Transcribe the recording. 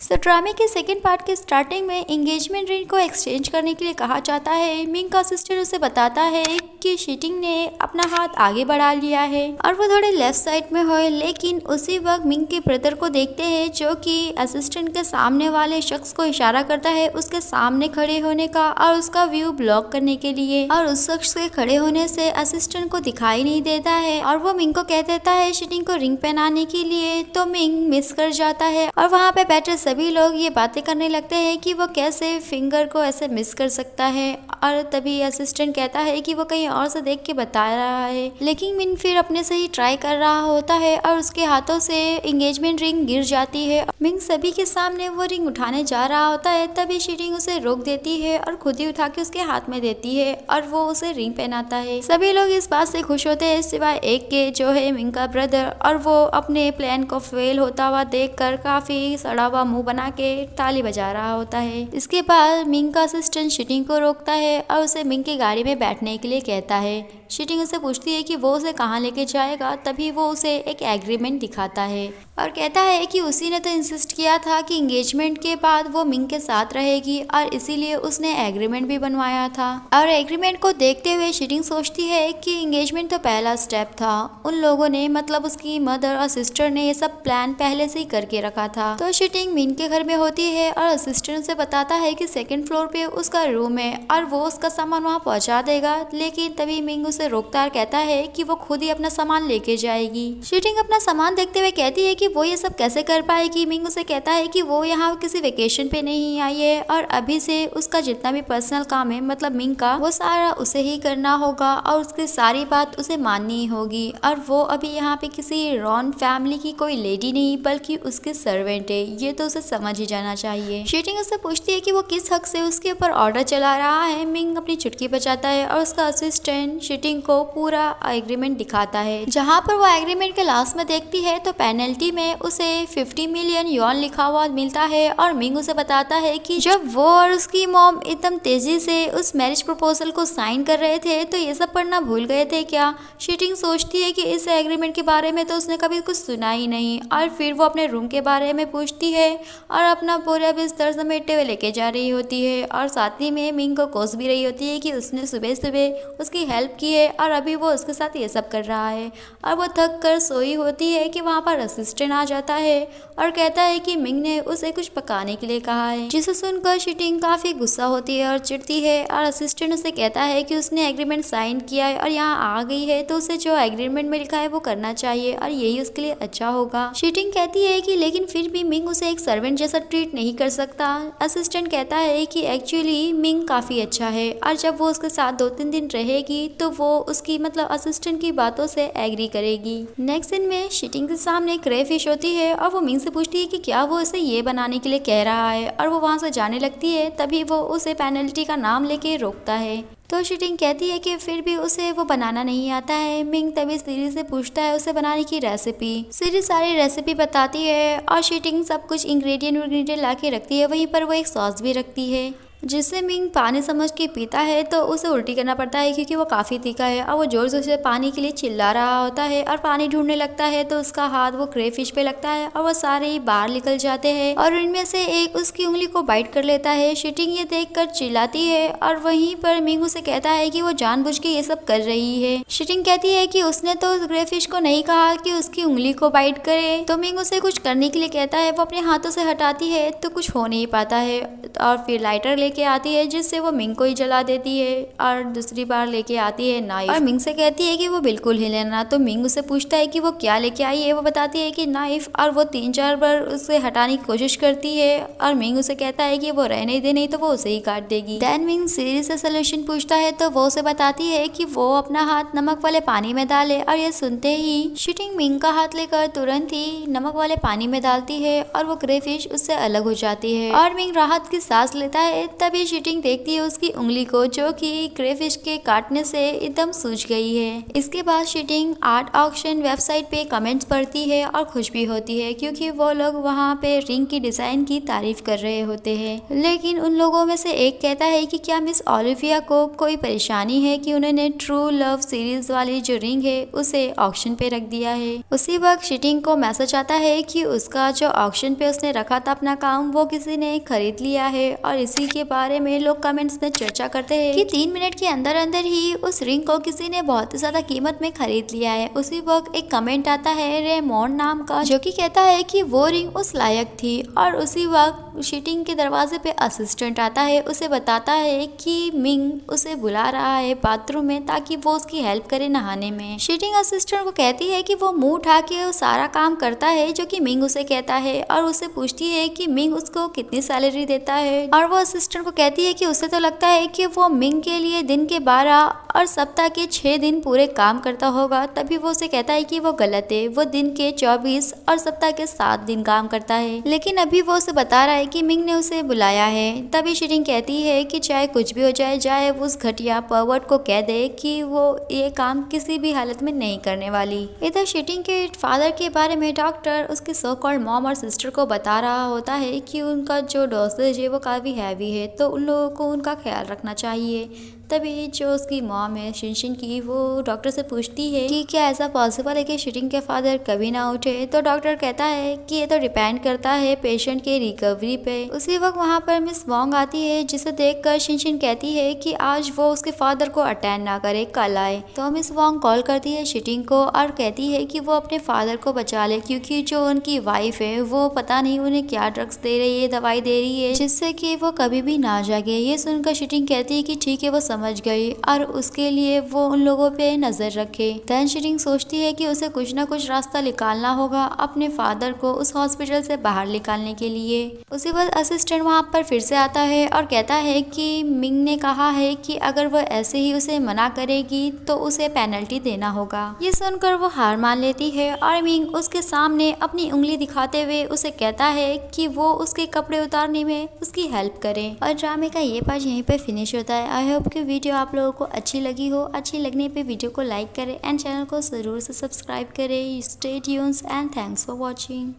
ड्रामे के second part के स्टार्टिंग में एंगेजमेंट रिंग को एक्सचेंज करने के लिए कहा जाता है। मिंग का सिस्टर उसे बताता है कि शीटिंग ने अपना हाथ आगे बढ़ा लिया है और वो थोड़े लेफ्ट साइड में है, लेकिन उसी वक्त मिंग के ब्रदर को देखते हैं जो कि असिस्टेंट के सामने वाले शख्स को इशारा करता है उसके सामने खड़े होने का और उसका व्यू ब्लॉक करने के लिए, और उस शख्स के खड़े होने से असिस्टेंट को दिखाई नहीं देता है और वो मिंग को कह देता है शीटिंग को रिंग पहनाने के लिए, तो मिंग मिस कर जाता है और वहाँ पे बैठे सभी लोग ये बातें करने लगते हैं कि वो कैसे फिंगर को ऐसे मिस कर सकता है। और तभी असिस्टेंट कहता है कि वो कहीं और से देख के बता रहा है, लेकिन मिंग फिर अपने से ही ट्राई कर रहा होता है और उसके हाथों से एंगेजमेंट रिंग गिर जाती है। मिंग सभी के सामने वो रिंग उठाने जा रहा होता है, तभी शीटिंग उसे रोक देती है और खुद ही उठा के उसके हाथ में देती है और वो उसे रिंग पहनाता है। सभी लोग इस बात से खुश होते हैं सिवाय एक के, जो है मिंग का ब्रदर, और वो अपने प्लान को फेल होता हुआ देखकर काफी सड़ा हुआ मुंह बना के ताली बजा रहा होता है। इसके बाद मिंग का असिस्टेंट शीटिंग को रोकता है और उसे मिंग की गाड़ी में बैठने के लिए कहता है। शीटिंग उसे पूछती है कि वो उसे कहाँ लेके जाएगा, तभी वो उसे एक एग्रीमेंट दिखाता है और कहता है कि उसी ने तो इंसिस्ट किया था कि एंगेजमेंट के बाद वो मिंग के साथ रहेगी और इसीलिए उसने एग्रीमेंट भी बनवाया था। और एग्रीमेंट को देखते हुए शीटिंग सोचती है कि एंगेजमेंट तो पहला स्टेप था, उन लोगों ने मतलब उसकी मदर और सिस्टर ने ये सब प्लान पहले से ही करके रखा था। तो शीटिंग मिंग के घर में होती है और असिस्टेंट से बताता है कि सेकंड फ्लोर पे उसका रूम है और वो उसका सामान वहाँ पहुँचा देगा, लेकिन तभी मिंग उसे रोकता और कहता है कि वो खुद ही अपना सामान लेके जाएगी। शीटिंग अपना सामान देखते हुए कहती है कि वो ये सब कैसे कर पाएगी। मिंग उसे कहता है कि वो यहाँ किसी वेकेशन पे नहीं आई है और अभी से उसका जितना भी पर्सनल काम है मतलब मिंग का, वो सारा उसे ही करना होगा और उसकी सारी बात उसे माननी होगी, और वो अभी यहाँ पे किसी रॉन फैमिली की कोई लेडी नहीं बल्कि उसके सर्वेंट है, ये तो उसे समझ ही जाना चाहिए। शीटिंग उससे पूछती है कि वो किस हक से उसके ऊपर ऑर्डर चला रहा है। मिंग अपनी चुटकी बजाता है और उसका असिस्टेंट शीटिंग को पूरा एग्रीमेंट दिखाता है, जहाँ पर वो एग्रीमेंट के लास्ट में देखती है तो पेनल्टी में उसे 50 मिलियन यॉन लिखा हुआ मिलता है। और मिंग उसे बताता है कि जब वो और उसकी मॉम एकदम तेजी से उस मैरिज प्रपोजल को साइन कर रहे थे तो ये सब पढ़ना भूल गए थे क्या। शीटिंग सोचती है कि इस एग्रीमेंट के बारे में तो उसने कभी कुछ सुना ही नहीं, और फिर वो अपने रूम के बारे में पूछती है और अपना पूरा बिस्तर समेटते हुए लेके जा रही होती है, और साथ ही में मिंग को कोस भी रही होती है कि उसने सुबह सुबह उसकी हेल्प की है और अभी वो उसके साथ ये सब कर रहा है। और वो थक कर सोई होती है कि वहाँ पर असिस्टेंट आ जाता है और कहता है कि मिंग ने उसे कुछ पकाने के लिए कहा है, जिसे सुनकर शीटिंग काफी गुस्सा होती है और चिढ़ती है। और असिस्टेंट उसे कहता है कि उसने एग्रीमेंट साइन किया है और यहाँ आ गई है तो उसे जो एग्रीमेंट में लिखा है वो करना चाहिए और यही उसके लिए अच्छा होगा। शीटिंग कहती है कि लेकिन फिर भी मिंग उसे एक सर्वेंट जैसा ट्रीट नहीं कर सकता। असिस्टेंट कहता है कि एक्चुअली मिंग काफी अच्छा है और जब वो उसके साथ 2-3 दिन रहेगी तो वो उसकी मतलब असिस्टेंट की बातों से एग्री करेगी। नेक्स्ट दिन में शीटिंग के सामने क्रेफिश होती है और वो मिंग से पूछती है कि क्या वो इसे ये बनाने के लिए कह रहा है, और वो वहाँ से जाने लगती है। तभी वो उसे पेनल्टी का नाम लेके रोकता है, तो शीटिंग कहती है कि फिर भी उसे वो बनाना नहीं आता है। मिंग तभी सीरी से पूछता है उसे बनाने की रेसिपी। सीरी सारी रेसिपी बताती है और शीटिंग सब कुछ इंग्रेडिएंट ला के रखती है, वहीं पर वो एक सॉस भी रखती है जिससे मिंग पानी समझ के पीता है तो उसे उल्टी करना पड़ता है क्योंकि वो काफ़ी तीखा है, और वो जोर जोर से पानी के लिए चिल्ला रहा होता है और पानी ढूंढने लगता है तो उसका हाथ वो क्रेफिश पे लगता है और वो सारे ही बाहर निकल जाते हैं और उनमें से एक उसकी उंगली को बाइट कर लेता है। शीटिंग ये देखकर चिल्लाती है और वहीं पर मिंग उसे कहता है कि वो जानबूझ के ये सब कर रही है। शीटिंग कहती है कि उसने तो क्रेफिश को नहीं कहा कि उसकी उंगली को बाइट करे, तो मिंग उसे कुछ करने के लिए कहता है। वो अपने हाथों से हटाती है तो कुछ हो नहीं पाता है और फिर लाइटर लेके आती है जिससे वो मिंग को ही जला देती है, और दूसरी बार लेके आती है नाइफ और मिंग से कहती है कि वो बिल्कुल हिले ना। तो मिंग उसे पूछता है कि वो क्या लेके आई है, वो बताती है कि नाइफ, और वो 3-4 बार उसे हटाने की कोशिश करती है और मिंग उसे कहता है कि वो रहने दे, नहीं तो वो उसे ही काट देगी। देन मिंग सीरी से सोल्यूशन पूछता है तो वो उसे बताती है कि वो अपना हाथ नमक वाले पानी में डाले, और ये सुनते ही शीटिंग मिंग का हाथ लेकर तुरंत ही नमक वाले पानी में डालती है और वो क्रेफिश उससे अलग हो जाती है और मिंग राहत की सांस लेता है। तभी शीटिंग देखती है उसकी उंगली को, जो कि क्रेफिश के काटने से एकदम सूज गई है। इसके बाद शीटिंग आर्ट ऑक्शन वेबसाइट पे कमेंट्स पढ़ती है और खुश भी होती है, क्योंकि वो लोग वहाँ पे रिंग की डिजाइन की तारीफ कर रहे होते हैं। लेकिन उन लोगों में से एक कहता है कि क्या मिस ओलिविया को कोई परेशानी है कि उन्होंने ट्रू लव सीरीज वाली जो रिंग है उसे ऑक्शन पे रख दिया है। उसी वक्त शीटिंग को मैसेज आता है कि उसका जो ऑक्शन पे उसने रखा था अपना काम, वो किसी ने खरीद लिया है। और इसी के बारे में लोग कमेंट्स में चर्चा करते हैं कि 3 मिनट के अंदर अंदर ही उस रिंग को किसी ने बहुत ही ज्यादा कीमत में खरीद लिया है। उसी वक्त एक कमेंट आता है रेमोंड नाम का, जो कि कहता है कि वो रिंग उस लायक थी। और उसी वक्त शीटिंग के दरवाजे पे असिस्टेंट आता है, उसे बताता है कि मिंग उसे बुला रहा है बाथरूम में ताकि वो उसकी हेल्प करे नहाने में। शीटिंग असिस्टेंट को कहती है कि वो मुंह उठा के वो सारा काम करता है जो कि मिंग उसे कहता है, और उसे पूछती है कि मिंग उसको कितनी सैलरी देता है। और वो असिस्टेंट को कहती है कि उसे तो लगता है कि वो मिंग के लिए दिन के 12 और सप्ताह के 6 दिन पूरे काम करता होगा। तभी वो उसे कहता है कि वो गलत है, वो दिन के 24 और सप्ताह के 7 दिन काम करता है। लेकिन अभी वो उसे बता रहा है कि मिंग ने उसे बुलाया है। तभी शीटिंग कहती है कि चाहे कुछ भी हो जाए, चाहे वो उस घटिया परवर्ट को कह दे कि वो ये काम किसी भी हालत में नहीं करने वाली। इधर शीटिंग के फादर के बारे में डॉक्टर उसके सो कॉल्ड मॉम और सिस्टर को बता रहा होता है कि उनका जो डोसेज है वो काफ़ी हैवी है, तो उन लोगों को उनका ख्याल रखना चाहिए। तभी जो उसकी मॉम है शिनशिन की, वो डॉक्टर से पूछती है कि क्या ऐसा पॉसिबल है कि शीटिंग के फादर कभी ना उठे। तो डॉक्टर कहता है कि ये तो डिपेंड करता है पेशेंट के रिकवरी पे। उसी वक्त वहाँ पर मिस वोंग आती है, जिसे देखकर शिनशिन कहती है कि आज वो उसके फादर को अटेंड ना करे, कल आए। तो मिस वोंग कॉल करती है शीटिंग को और कहती है कि वो अपने फादर को बचा ले, क्योंकि जो उनकी वाइफ है वो पता नहीं उन्हें क्या ड्रग्स दे रही है, दवाई दे रही है, जिससे कि वो कभी भी ना जागे। ये सुनकर शीटिंग कहती है कि ठीक है, वो समझ गई और उसके लिए वो उन लोगों पे नजर रखे। देन शीटिंग सोचती है कि उसे कुछ ना कुछ रास्ता निकालना होगा अपने फादर को उस हॉस्पिटल से बाहर निकालने के लिए। उसी वक्त असिस्टेंट वहाँ पर फिर से आता है और कहता है कि मिंग ने कहा है कि अगर वो ऐसे ही उसे मना करेगी तो उसे पेनल्टी देना होगा। ये सुनकर वो हार मान लेती है और मिंग उसके सामने अपनी उंगली दिखाते हुए उसे कहता है कि वो उसके कपड़े उतारने में उसकी हेल्प करे। और ड्रामे का ये पार्ट यहीं पे फिनिश होता है। आई होप कि वीडियो आप लोगों को अच्छी लगी हो। अच्छी लगने पे वीडियो को लाइक करें एंड चैनल को जरूर से सब्सक्राइब करें। Stay tunes and thanks for watching.